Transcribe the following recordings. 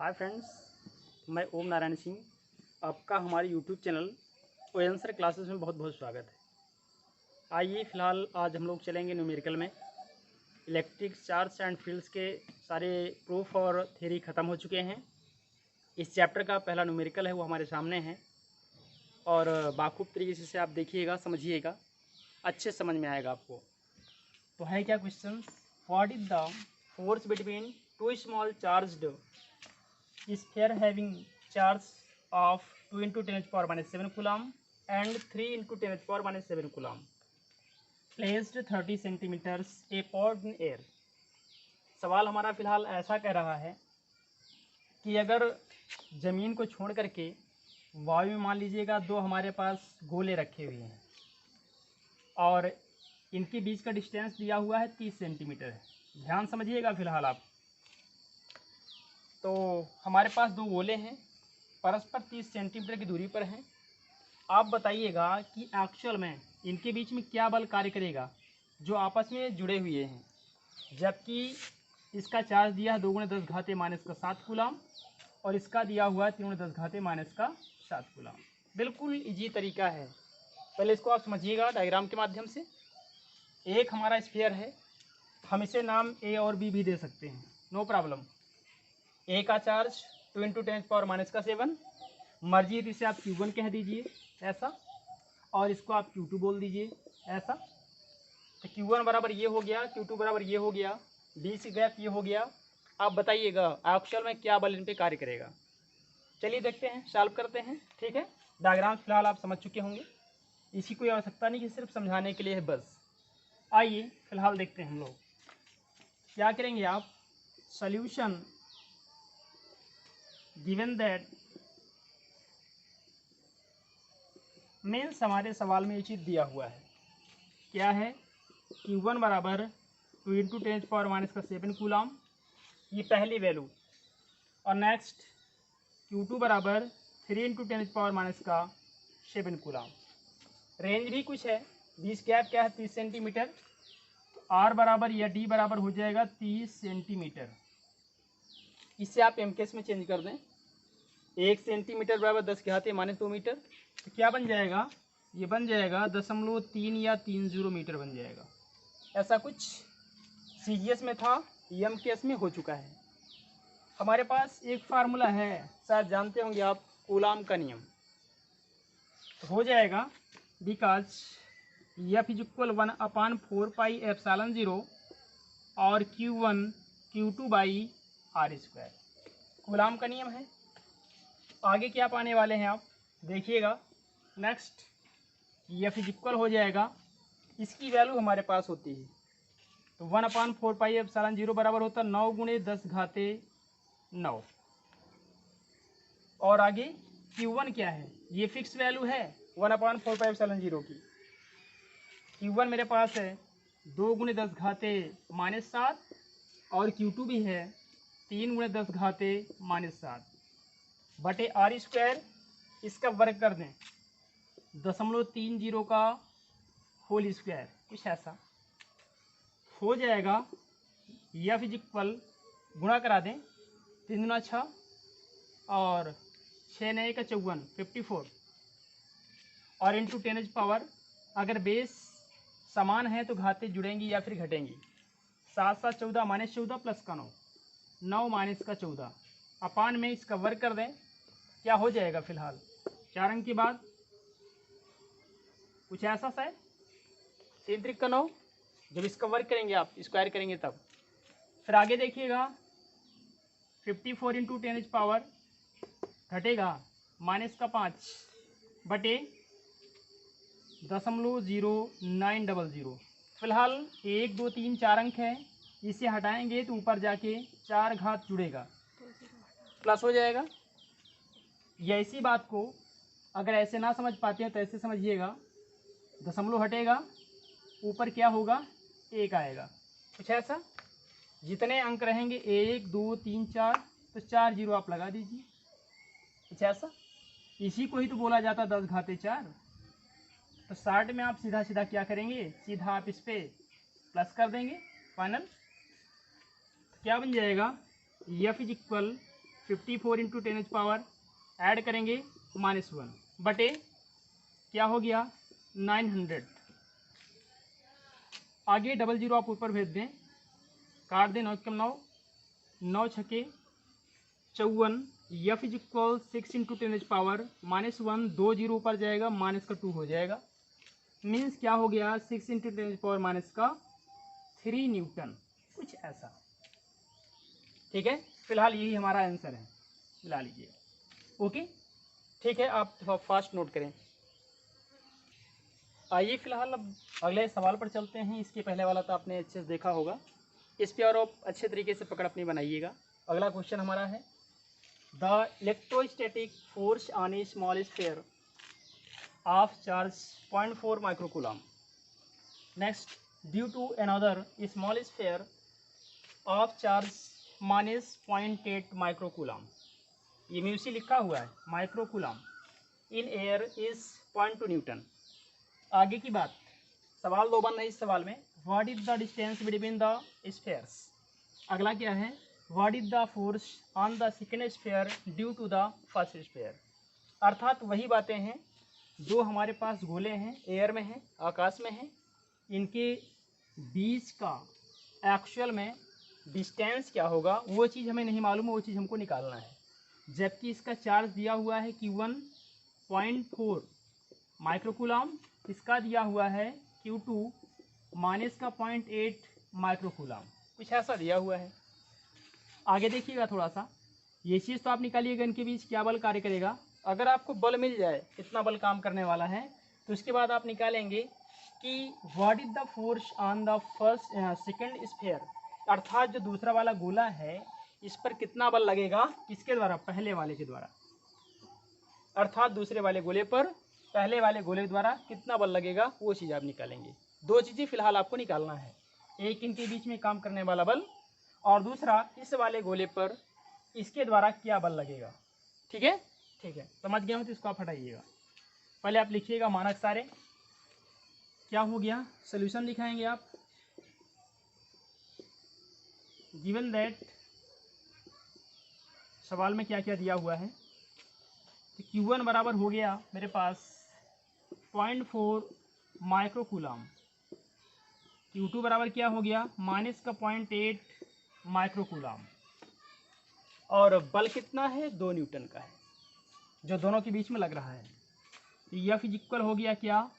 Hi friends, मैं ओम नारायण सिंह। आपका हमारे यूट्यूब चैनल ओएंसर क्लासेस में बहुत बहुत स्वागत है। आइए फ़िलहाल आज हम लोग चलेंगे न्यूमेरिकल में। इलेक्ट्रिक चार्ज एंड फील्ड्स के सारे प्रूफ और थ्योरी ख़त्म हो चुके हैं। इस चैप्टर का पहला न्यूमेरिकल है वो हमारे सामने है और बाखूब तरीके से आप देखिएगा, समझिएगा, अच्छे समझ में आएगा आपको। तो है क्या question? What is the force between two small charged sphere having charge of 2 into 10 power minus 7 coulomb and 3 into 10 power minus 7 coulomb placed 30 centimeters apart in air। सवाल हमारा फिलहाल ऐसा कह रहा है कि अगर ज़मीन को छोड़ करके वायु में मान लीजिएगा दो हमारे पास गोले रखे हुए हैं और इनके बीच का डिस्टेंस दिया हुआ है 30 सेंटीमीटर है। ध्यान समझिएगा फिलहाल आप। तो हमारे पास दो गोले हैं, परस्पर 30 सेंटीमीटर की दूरी पर हैं। आप बताइएगा कि एक्चुअल में इनके बीच में क्या बल कार्य करेगा जो आपस में जुड़े हुए हैं, जबकि इसका चार्ज दिया है 2 × 10 घाते माइनस का 7 कूलम और इसका दिया हुआ है 3 × 10 घाते माइनस का 7 कूलम। बिल्कुल इजी तरीका है। पहले इसको आप समझिएगा डायग्राम के माध्यम से। एक हमारा स्फीयर है, हम इसे नाम ए और बी भी दे सकते हैं, नो प्रॉब्लम। ए का चार्ज 2 × 10 पावर माइनस का 7, मर्जी है तो इसे आप Q1 कह दीजिए ऐसा, और इसको आप Q2 बोल दीजिए ऐसा। तो Q1 बराबर ये हो गया, Q2 बराबर ये हो गया, बीच गैप ये हो गया। आप बताइएगा एक्चुअल में क्या बल इन पे कार्य करेगा। चलिए देखते हैं, सॉल्व करते हैं। ठीक है, डायग्राम फिलहाल आप समझ चुके होंगे, इसकी कोई आवश्यकता नहीं कि सिर्फ समझाने के लिए है बस। आइए फिलहाल देखते हैं हम लोग क्या करेंगे। आप सॉल्यूशन गिवन दैट मीन्स हमारे सवाल में ये चीज़ दिया हुआ है, क्या है? Q1 बराबर 2 × 10 पावर माइनस का 7 कूलम, ये पहली वैल्यू, और नेक्स्ट Q2 बराबर 3 × 10 पावर माइनस का 7 कूलम। रेंज भी कुछ है, बीच गैप क्या है 30 सेंटीमीटर। तो R बराबर या D बराबर हो जाएगा 30 सेंटीमीटर। इससे आप एमकेस में चेंज कर दें, 1 सेंटीमीटर बराबर 10 घाते माइनस 2 मीटर। तो क्या बन जाएगा? ये बन जाएगा 0.3 या 30 मीटर बन जाएगा। ऐसा कुछ सीजीएस में था, एमकेएस में हो चुका है। हमारे पास एक फार्मूला है, शायद जानते होंगे आप, कूलाम का नियम। तो हो जाएगा बिकॉज F = 1/4πε0 और Q1 Q2/r²। कूलाम का नियम है। आगे क्या पाने वाले हैं आप देखिएगा। नेक्स्ट F = हो जाएगा, इसकी वैल्यू हमारे पास होती है तो 1/4πε0 बराबर होता है 9 × 10 घाते 9। और आगे Q1 क्या है? ये फिक्स वैल्यू है 1/4πε0 की। Q1 मेरे पास है 2 × 10 घाते -7 और Q2 भी है 3 × 10 घाते -7 बटे r²। इसका वर्ग कर दें 0.30 का होल स्क्वायर, कुछ ऐसा हो जाएगा। F = गुणा करा दें 3 × 6 और 6 × 9 = 54, 54 और इंटू 10 पावर। अगर बेस समान है तो घाते जुड़ेंगी या फिर घटेंगी। 7 × 7 = 14 -14 प्लस का 9, 9 माइनस का 14 अपान में इसका वर्ग कर दें। क्या हो जाएगा? फिलहाल 4 अंक के बाद कुछ ऐसा शायद 3 × 9, जब इसका वर्ग करेंगे आप स्क्वायर करेंगे तब। फिर आगे देखिएगा 54 × 10 पावर घटेगा -5 बटे 0.0900। फिलहाल 1 2 3 4 अंक है, इसे हटाएंगे तो ऊपर जाके 4 घात जुड़ेगा, प्लस हो जाएगा। या इसी बात को अगर ऐसे ना समझ पाते हैं तो ऐसे समझिएगा, दशमलव हटेगा, ऊपर क्या होगा? 1 आएगा, कुछ ऐसा। जितने अंक रहेंगे 1 2 3 4, तो 4 0 आप लगा दीजिए, कुछ ऐसा। इसी को ही तो बोला जाता 10 घाते 4। तो 60 में आप सीधा सीधा क्या करेंगे? सीधा आप इस पर प्लस कर देंगे फाइनल। तो क्या बन जाएगा? F = 54 इंटू 10 पावर ऐड करेंगे -1 बटे क्या हो गया 900। आगे डबल जीरो आप ऊपर भेज दें, काट दें, 9 कम 9, 9 छके 54, F is equal 6 into 10 power -1, 2 zero ऊपर जाएगा, -2 हो जाएगा, मीन्स क्या हो गया 6 इंटू 10 पावर -3 न्यूटन, कुछ ऐसा। ठीक है, फिलहाल यही हमारा आंसर है, मिला लीजिए। ओके, ठीक है, आप फास्ट नोट करें। आइए फिलहाल अब अगले सवाल पर चलते हैं। इसके पहले वाला तो आपने अच्छे से देखा होगा, इस पर और आप अच्छे तरीके से पकड़ अपनी बनाइएगा। अगला क्वेश्चन हमारा है the electrostatic force on a small sphere of charge 0.4 microcoulomb next due to another small sphere of charge -0.8 microcoulomb. ये म्यूसी लिखा हुआ है, microcoulomb in air is 0.2 newton. आगे की बात, सवाल 2 बन रहा है इस सवाल में, what is the distance between the spheres. अगला क्या है, what is the force on the second sphere due to the first sphere. अर्थात वही बातें हैं जो हमारे पास गोले हैं, एयर में हैं, आकाश में हैं, इनके बीच का एक्चुअल में डिस्टेंस क्या होगा वो चीज़ हमें नहीं मालूम है, वो चीज़ हमको निकालना है। जबकि इसका चार्ज दिया हुआ है कि 1.4 माइक्रोकूलम, इसका दिया हुआ है Q2 -0.8 माइक्रोकूलम, कुछ ऐसा दिया हुआ है। आगे देखिएगा थोड़ा सा, ये चीज़ तो आप निकालिएगा इनके बीच क्या बल कार्य करेगा। अगर आपको बल मिल जाए कितना बल काम करने वाला है, तो उसके बाद आप निकालेंगे कि what is the force on the first second sphere, अर्थात जो दूसरा वाला गोला है इस पर कितना बल लगेगा, किसके द्वारा, पहले वाले के द्वारा, अर्थात दूसरे वाले गोले पर पहले वाले गोले द्वारा कितना बल लगेगा वो चीज़ आप निकालेंगे। 2 चीज़ें फिलहाल आपको निकालना है, एक इनके बीच में काम करने वाला बल और दूसरा इस वाले गोले पर इसके द्वारा क्या बल लगेगा। ठीक है, ठीक है, समझ गया हूँ, तो इसको आप हटाइएगा। पहले आप लिखिएगा मानक सारे, क्या हो गया, सोल्यूशन दिखाएंगे आप। गिवन दैट, सवाल में क्या क्या दिया हुआ है, तो Q1 बराबर हो गया मेरे पास 0.4 माइक्रोकूलम, Q2 बराबर क्या हो गया -0.8 माइक्रोकूलम, और बल कितना है 2 न्यूटन का है जो दोनों के बीच में लग रहा है। तो F इज इक्वल हो गया क्या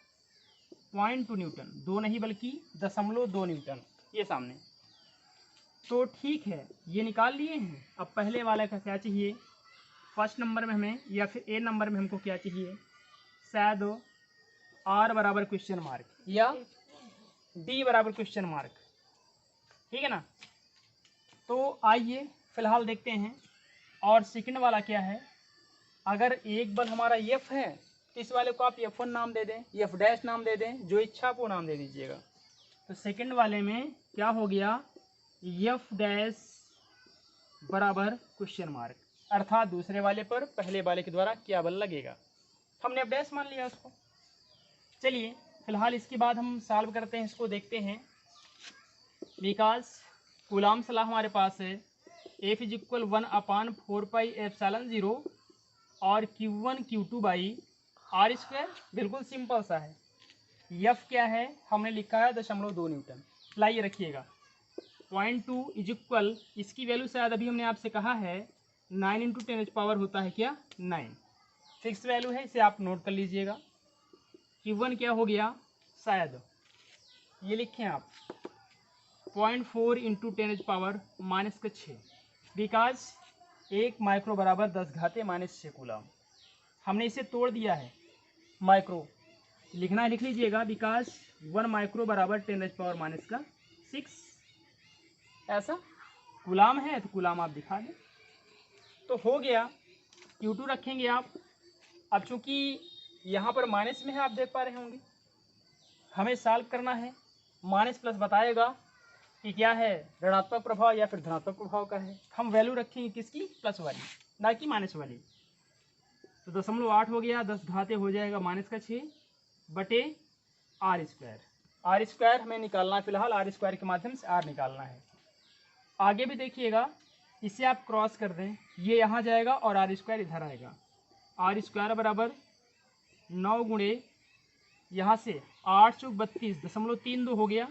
0.2 न्यूटन, 2 नहीं बल्कि 0.2 न्यूटन, ये सामने। तो ठीक है, ये निकाल लिए हैं। अब पहले वाले का क्या चाहिए, फर्स्ट नंबर में हमें या फिर ए नंबर में हमको क्या चाहिए, शायद R बराबर क्वेश्चन मार्क या D बराबर क्वेश्चन मार्क, ठीक है ना। तो आइए फिलहाल देखते हैं। और सेकंड वाला क्या है, अगर एक बल हमारा F है तो इस वाले को आप F1 नाम दे दें, F डैश नाम दे दें, जो इच्छा को नाम दे दीजिएगा। तो सेकंड वाले में क्या हो गया, F डैश बराबर क्वेश्चन मार्क, अर्थात दूसरे वाले पर पहले वाले के द्वारा क्या बल लगेगा, हमने F डैश मान लिया उसको। चलिए फिलहाल इसके बाद हम सॉल्व करते हैं, इसको देखते हैं। बिकॉज कूलाम सलाह हमारे पास है F इज इक्वल 1/4πε0 और Q1 Q2 by R square, बिल्कुल सिंपल सा है। F क्या है, हमने लिखा है 0.2 न्यूटन, लाइए रखिएगा 0.2 इज इक्वल, इसकी वैल्यू शायद अभी हमने आपसे कहा है 9 इंटू 10 पावर होता है क्या 9, फिक्स वैल्यू है, इसे आप नोट कर लीजिएगा। Q1 क्या हो गया, शायद ये लिखें आप 0.4 इंटू 10 पावर -6, बिकॉज 1 माइक्रो बराबर 10⁻⁻⁶ कूलम। हमने इसे तोड़ दिया है, माइक्रो लिखना है लिख लीजिएगा, बिकॉज 1 माइक्रो बराबर 10 पावर -6, ऐसा कूलम है तो कूलम आप दिखा दें। तो हो गया, Q2 रखेंगे आप। अब चूंकि यहाँ पर माइनस में है, आप देख पा रहे होंगे, हमें सॉल्व करना है, माइनस प्लस बताएगा कि क्या है, ऋणात्मक प्रभाव या फिर धनात्मक प्रभाव का है। हम वैल्यू रखेंगे किसकी, प्लस वाली, ना कि माइनस वाली। तो 0.8 हो गया, 10 घाते हो जाएगा -6 बटे R स्क्वायर। R स्क्वायर हमें निकालना है, फिलहाल R स्क्वायर के माध्यम से R निकालना है। आगे भी देखिएगा, इसे आप क्रॉस कर दें, ये यहाँ जाएगा और आर स्क्वायर इधर आएगा। आर स्क्वायर बराबर 9 गुणे यहाँ से 8 चौक 32.32 हो गया,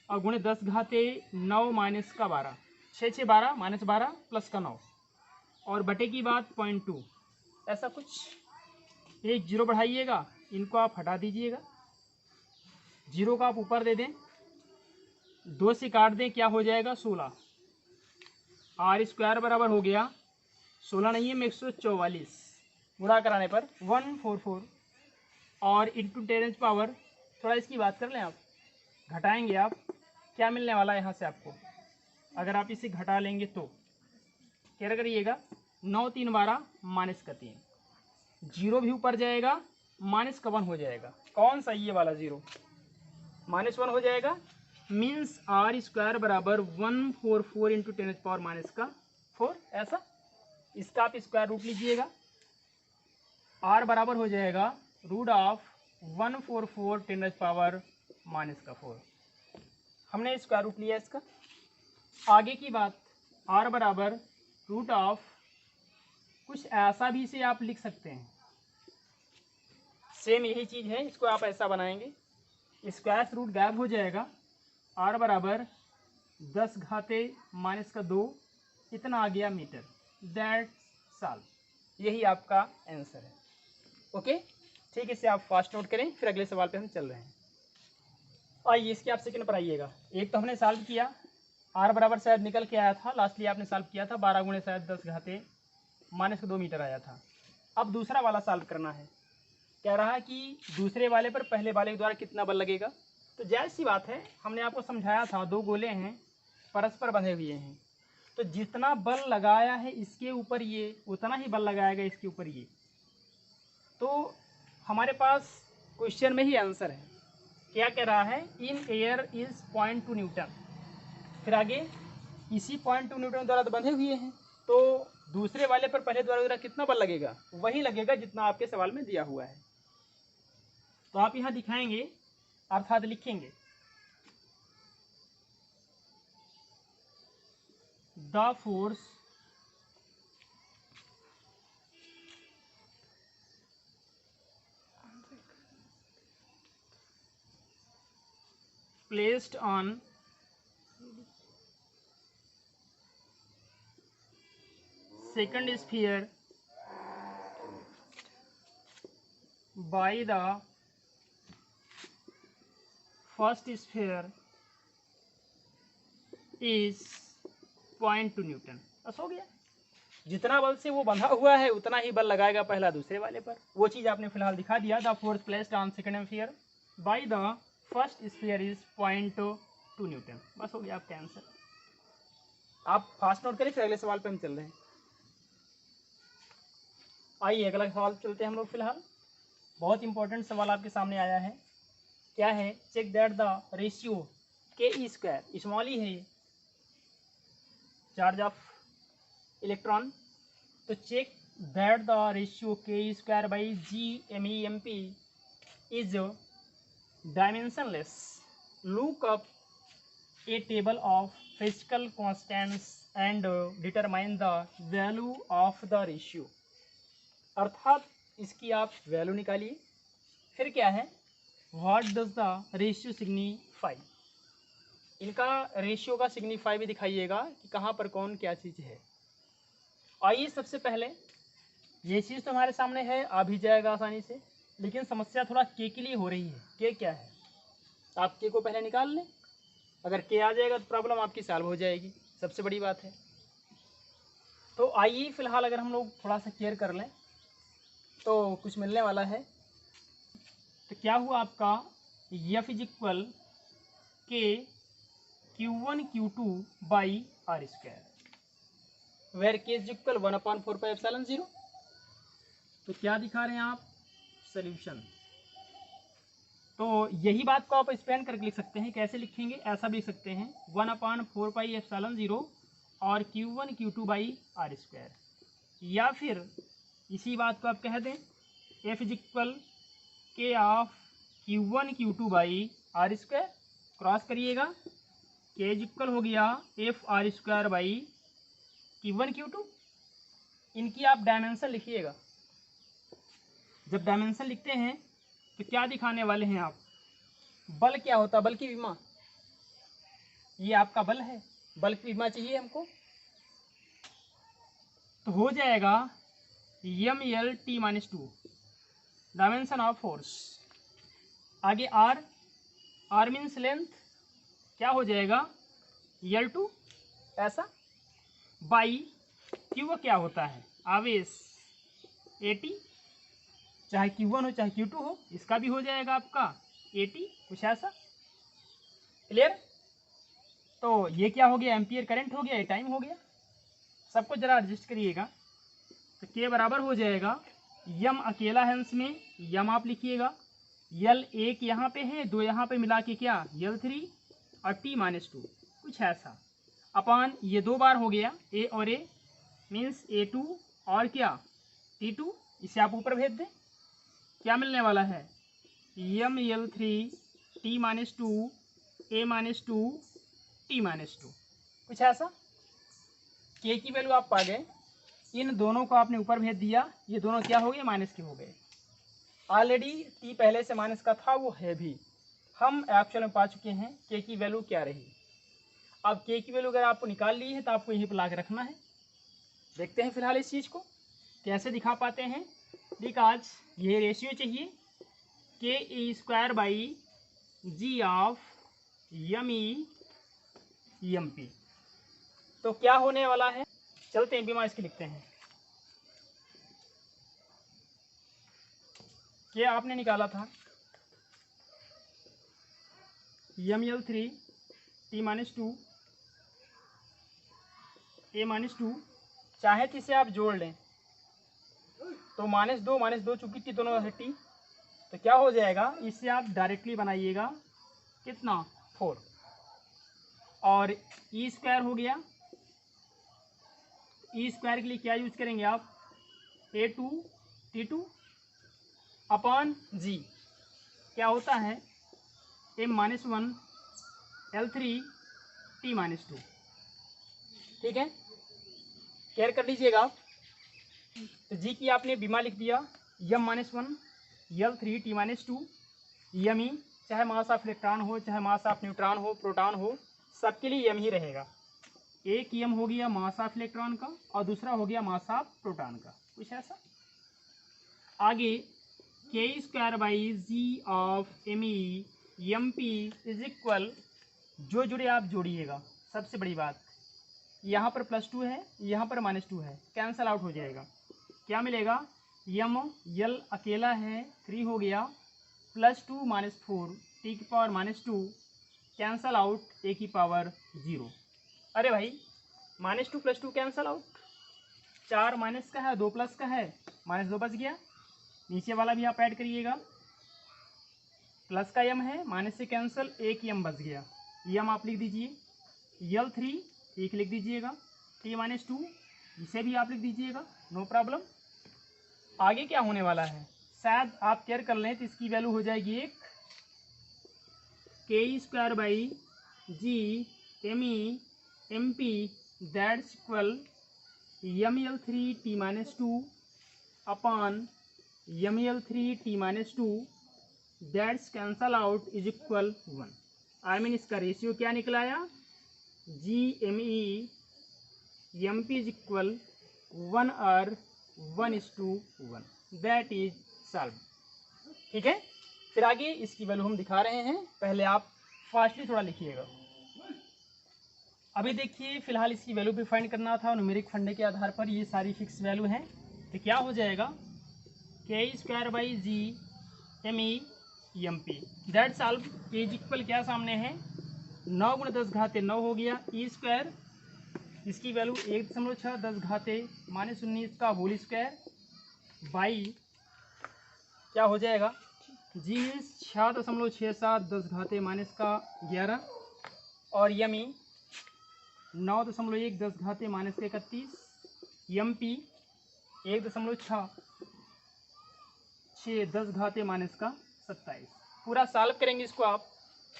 और गुणे 10 घाते 9 माइनस का 12, 6 6 12 माइनस 12 प्लस का 9, और बटे की बात 0.2, ऐसा कुछ। एक जीरो बढ़ाइएगा, इनको आप हटा दीजिएगा, जीरो का आप ऊपर दे दें, 2 से काट दें, क्या हो जाएगा 16। आर स्क्वायर बराबर हो गया 16 नहीं है में 144, गुणा कराने पर 144, और इंटू 10 पावर, थोड़ा इसकी बात कर लें आप, घटाएंगे आप, क्या मिलने वाला है यहाँ से आपको, अगर आप इसे घटा लेंगे तो क्या करिएगा, 9 3 12 माइनस का 3, जीरो भी ऊपर जाएगा, माइनस का 1 हो जाएगा, कौन सा ये वाला जीरो, -1 हो जाएगा, मीन्स आर स्क्वायर बराबर 144 इंटू 10 पावर माइनस का 4, ऐसा। इसका आप स्क्वायर रूट लीजिएगा, आर बराबर हो जाएगा रूट ऑफ 144 10 पावर माइनस का 4, हमने स्क्वायर रूट लिया इसका। आगे की बात, आर बराबर रूट ऑफ, कुछ ऐसा भी इसे आप लिख सकते हैं, सेम यही चीज़ है, इसको आप ऐसा बनाएंगे, स्क्वायर रूट गायब हो जाएगा, आर बराबर 10 घाते माइनस का 2, इतना आ गया मीटर, दैट साल, यही आपका आंसर है। ओके ठीक है, इसे आप फास्ट नोट करें, फिर अगले सवाल पे हम चल रहे हैं। आइए इसके आप सेकंड पर आइएगा। एक तो हमने सॉल्व किया, आर बराबर शायद निकल के आया था, लास्टली आपने सॉल्व किया था 12 गुणे शायद 10 घाते माइनस का 2 मीटर आया था। अब दूसरा वाला सॉल्व करना है, कह रहा है कि दूसरे वाले पर पहले वाले के द्वारा कितना बल लगेगा। तो जायज़ सी बात है, हमने आपको समझाया था 2 गोले हैं परस्पर बंधे हुए हैं, तो जितना बल लगाया है इसके ऊपर ये, उतना ही बल लगाएगा इसके ऊपर ये। तो हमारे पास क्वेश्चन में ही आंसर है, क्या कह रहा है, इन एयर इज 0.2 न्यूटन, फिर आगे इसी 0.2 न्यूटन द्वारा तो बंधे हुए हैं, तो दूसरे वाले पर पहले द्वारा कितना बल लगेगा, वही लगेगा जितना आपके सवाल में दिया हुआ है। तो आप यहाँ दिखाएंगे अर्थात लिखेंगे, the force placed on second sphere by the first sphere is 0.2 Newton. बस हो गया, जितना बल से वो बंधा हुआ है उतना ही बल लगाएगा पहला दूसरे वाले पर, वो चीज़ आपने फिलहाल दिखा दिया। The force placed on second sphere by the first sphere is 0.2 Newton. बस हो गया आपका आंसर। आप फास्ट नोट करें, फिर अगले सवाल पे हम चल रहे हैं। आइए अगला सवाल चलते हैं हम लोग। फिलहाल बहुत इंपॉर्टेंट सवाल आपके सामने आया है, क्या है, check that the ratio K E square, small ही है ये, चार्ज ऑफ इलेक्ट्रॉन, तो check that the ratio K E square by G M E M P is dimensionless. Look up a table of physical constants and determine the value of the ratio. अर्थात इसकी आप value निकालिए। फिर क्या है, what does the ratio signify, इनका ratio का signify भी दिखाइएगा कि कहाँ पर कौन क्या चीज़ है। आइए सबसे पहले ये चीज़ तो हमारे सामने है, आ भी जाएगा आसानी से, लेकिन समस्या थोड़ा के लिए हो रही है। के क्या है, आप के को पहले निकाल लें, अगर के आ जाएगा तो प्रॉब्लम आपकी सॉल्व हो जाएगी, सबसे बड़ी बात है। तो आइए फिलहाल अगर हम लोग थोड़ा सा केयर कर लें तो कुछ मिलने वाला है। तो क्या हुआ आपका, F is equal k Q1 Q2 by are square, where k is equal 1/4πε0। तो क्या दिखा रहे हैं आप, सोल्यूशन। तो यही बात को आप एक्सपेंड करके लिख सकते हैं, कैसे लिखेंगे, ऐसा भी लिख सकते हैं 1/4πε0 और Q1 Q2 by are square, या फिर इसी बात को आप कह दें F is equal k of Q1 Q2 by are square, cross करिएगा, के इज इक्वल हो गया F R square by Q1 Q2, इनकी आप डायमेंशन लिखिएगा। जब डायमेंशन लिखते हैं तो क्या दिखाने वाले हैं आप? बल क्या होता है? बल की विमा, ये आपका बल है, बल की विमा चाहिए हमको, तो हो जाएगा ML T-2 dimension of force. आगे आर मीन्स लेंथ, क्या हो जाएगा? L2 ऐसा, बाई Q क्या होता है? आवेश AT, चाहे Q1 हो चाहे Q2 हो, इसका भी हो जाएगा आपका AT, कुछ ऐसा। क्लियर? तो ये क्या हो गया? एम्पियर करंट हो गया, ये टाइम हो गया। सबको जरा एडजस्ट करिएगा। तो के बराबर हो जाएगा यम अकेला है इसमें, यम आप लिखिएगा, यल एक यहाँ पे है, दो यहाँ पे मिला के क्या L3 और T-2, कुछ ऐसा, अपान ये दो बार हो गया ए और ए मीन्स A2 और क्या T2, इसे आप ऊपर भेज दें। क्या मिलने वाला है? ML3 T-2 A-2 T-2, कुछ ऐसा। के की वैल्यू आप पा गए, इन दोनों को आपने ऊपर भेज दिया, ये दोनों क्या हो गए? माइनस के हो गए। ऑलरेडी टी पहले से माइनस का था, वो है भी, हम एक्चुअल में पा चुके हैं के की वैल्यू क्या रही। अब के की वैल्यू अगर आपको निकाल ली है तो आपको यहीं पर ला के रखना है। देखते हैं फिलहाल इस चीज़ को कैसे दिखा पाते हैं। बिकॉज ये रेशियो चाहिए KE² ऑफ ME/MP। तो क्या होने वाला है? चलते हैं बीमा इसके लिखते हैं। क्या आपने निकाला था? ML3 T-2 A-2, चाहे तो इसे आप जोड़ लें तो -2 चूंकि टी दोनों है टी, तो क्या हो जाएगा? इससे आप डायरेक्टली बनाइएगा कितना? 4, और E² हो गया। E² के लिए क्या यूज करेंगे आप? A2 T2 अपॉन G, क्या होता है? M-1 L3 T-2, ठीक है, केयर कर लीजिएगा आप। तो जी की आपने बीमा लिख दिया M-1 L3 T-2 यमी, चाहे मास ऑफ इलेक्ट्रॉन हो चाहे मास ऑफ न्यूट्रॉन हो प्रोटॉन हो, सबके लिए यम ही रहेगा। एक यम हो गया मास ऑफ इलेक्ट्रॉन का और दूसरा हो गया मास ऑफ प्रोटॉन का, कुछ ऐसा। आगे K² of ME/MP is equal, जो जुड़े आप जोड़िएगा। सबसे बड़ी बात, यहाँ पर +2 है, यहाँ पर -2 है, कैंसल आउट हो जाएगा। क्या मिलेगा? L अकेला है 3 हो गया, +2 -4 T⁻², कैंसल आउट A⁻0। अरे भाई -2 +2 कैंसल आउट, 4 माइनस का है 2 प्लस का है, -2 बच गया। नीचे वाला भी आप ऐड करिएगा, प्लस का यम है, माइनस से कैंसल, एक यम बच गया। यम आप लिख दीजिए, L3 एक लिख दीजिएगा, T-2 इसे भी आप लिख दीजिएगा, नो प्रॉब्लम। आगे क्या होने वाला है? शायद आप केयर कर लें तो इसकी वैल्यू हो जाएगी एक K² ME/MP that's equal ML3 T-2 upon ML3 T-2 that's cancel out is equal 1। I mean इसका रेशियो क्या निकलाया? GME/MP इज इक्वल 1 और 1:1, दैट इज सॉल्व। ठीक है, फिर आगे इसकी वैल्यू हम दिखा रहे हैं, पहले आप फास्टली थोड़ा लिखिएगा। अभी देखिए फिलहाल इसकी वैल्यू भी फाइंड करना था, न्यूमेरिक फंडे के आधार पर ये सारी फिक्स वैल्यू हैं। तो क्या हो जाएगा? K² ME/MP that solve. के इज इक्वल क्या सामने है? 9 × 10⁻9 हो गया, E², इसकी वैल्यू 1.6 10⁻−19 का होल स्क्वायर बाई क्या हो जाएगा? जी 6.67 10⁻−11 और यमी 9.1 10⁻−31, MP 1.6 10⁻27। पूरा सॉल्व करेंगे इसको आप।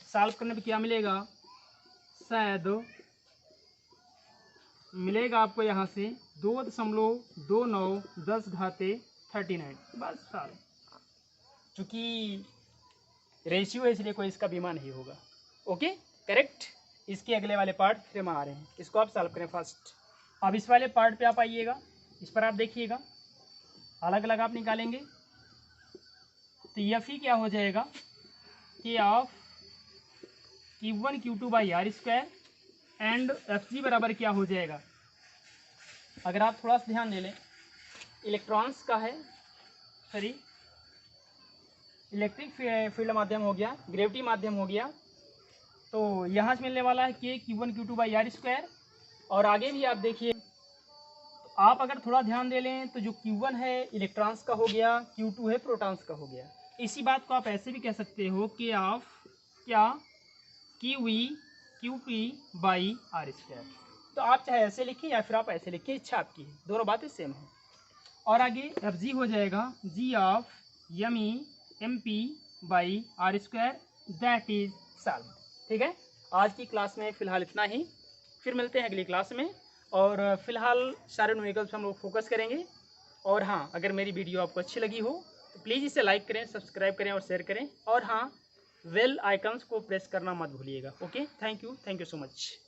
सॉल्व करने पे क्या मिलेगा? शायद मिलेगा आपको यहाँ से 2.2910⁻39 बस साल। चूँकि रेशियो है इसलिए कोई इसका बीमा नहीं होगा। Okay correct. इसके अगले वाले पार्ट फिर हम आ रहे हैं, इसको आप सॉल्व करें फर्स्ट। अब इस वाले पार्ट पे आप आइएगा, इस पर आप देखिएगा, अलग अलग आप निकालेंगे तो एफ ही क्या हो जाएगा कि of Q1 Q2 by are square and F G बराबर क्या हो जाएगा। अगर आप थोड़ा सा ध्यान दे लें, इलेक्ट्रॉन्स का है, सॉरी इलेक्ट्रिक फील्ड माध्यम हो गया, ग्रेविटी माध्यम हो गया, तो यहाँ से मिलने वाला है के Q1 Q2 by are square. और आगे भी आप देखिए, तो आप अगर थोड़ा ध्यान दे लें तो जो Q1 है इलेक्ट्रॉन्स का हो गया, Q2 है प्रोटॉन्स का हो गया। इसी बात को आप ऐसे भी कह सकते हो कि ऑफ क्या QE QP by are square. तो आप चाहे ऐसे लिखिए या फिर आप ऐसे लिखिए, इच्छा आपकी है, दोनों बातें सेम है। और आगे एफ जी हो जाएगा G of M E MP by are square, that is solve. ठीक है, आज की क्लास में फ़िलहाल इतना ही, फिर मिलते हैं अगली क्लास में। और फिलहाल सारे न्यूमेरिकल्स हम लोग फोकस करेंगे। और हाँ, अगर मेरी वीडियो आपको अच्छी लगी हो तो प्लीज़ इसे लाइक करें, सब्सक्राइब करें और शेयर करें। और हाँ, बेल आइकन्स को प्रेस करना मत भूलिएगा। Okay, thank you so much.